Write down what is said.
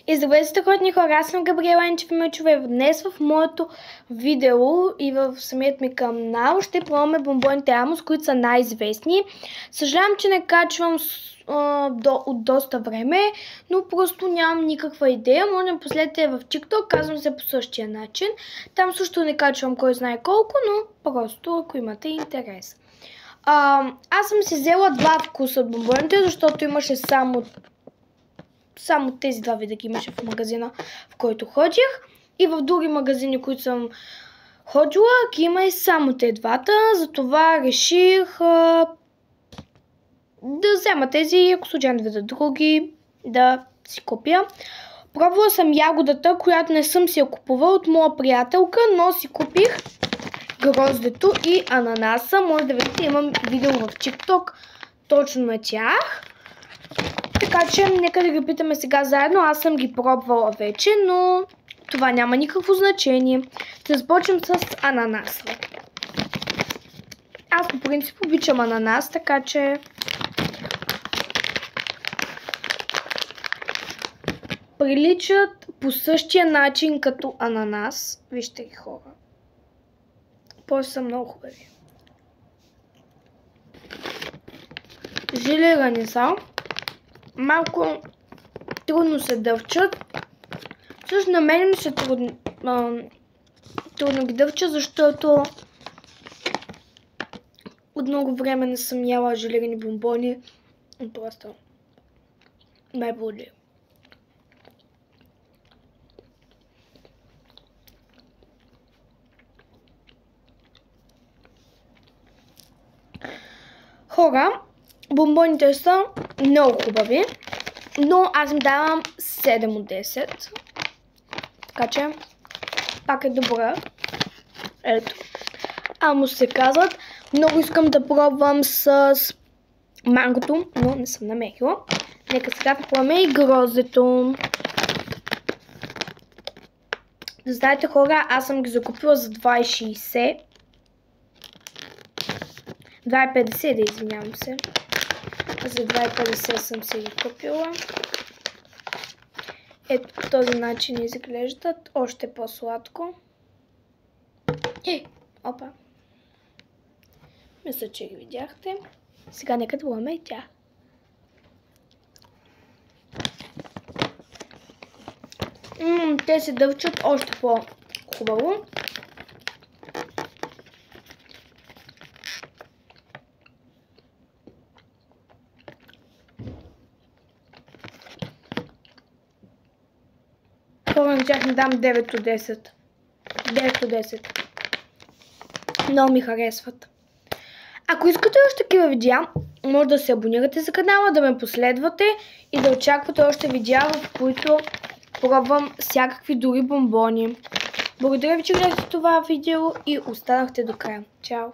И здравейте, страхотни хора, аз съм Габриела Енчев-Милчева. Днес в моето видео и в самият ми канал ще пробваме бомбоните Амос, които са най-известни. Съжалявам, че не качвам от доста време, но просто нямам никаква идея. Може да последите в TikTok, казвам се по същия начин. Там също не качвам кой знае колко, но просто ако имате интерес. Аз съм си взела два вкуса от бомбоните, защото имаше само тези два вида ги имаше в магазина, в който ходих. И в други магазини, които съм ходила, ги има и само те двата. Затова реших да взема тези, ако случайно видя други, да си купя. Пробвала съм ягодата, която не съм си я купувала от моя приятелка, но си купих гроздето и ананаса. Може да видите, имам видео в TikTok точно на тях. Така че нека да ги питаме сега заедно. Аз съм ги пробвала вече, но това няма никакво значение. Ще започнем с ананаса. Аз по принцип обичам ананас, така че приличат по същия начин като ананас. Вижте ги, хора. После са много хубави. Жилирани са. Малко трудно се дъвчат. Също на мен ми се трудно ги дъвча, защото от много време не съм яла жилирани бомбони. Просто ме боли. Хора, бомбоните са много хубави, но аз им давам 7 от 10. Така че пак е добра. Ето. Амос се казват. Много искам да пробвам с мангото, но не съм намерила. Нека сега пробваме и гроздето. Да знаете, хора, аз съм ги закупила за 2,60. 2,50, да извинявам се. За 2,50 съм си ги купила. Ето по този начин изглеждат. Още по-сладко. Опа. Мисля, че ги видяхте. Сега нека да пробваме и тях. Те се дъвчат още по-хубаво. Хора, на тях не дам 9 от 10. 9 от 10. Много ми харесват. Ако искате още такива видеа, може да се абонирате за канала, да ме последвате и да очаквате още видеа, в които пробвам всякакви други бомбони. Благодаря ви, че гледахте това видео и останахте до края. Чао!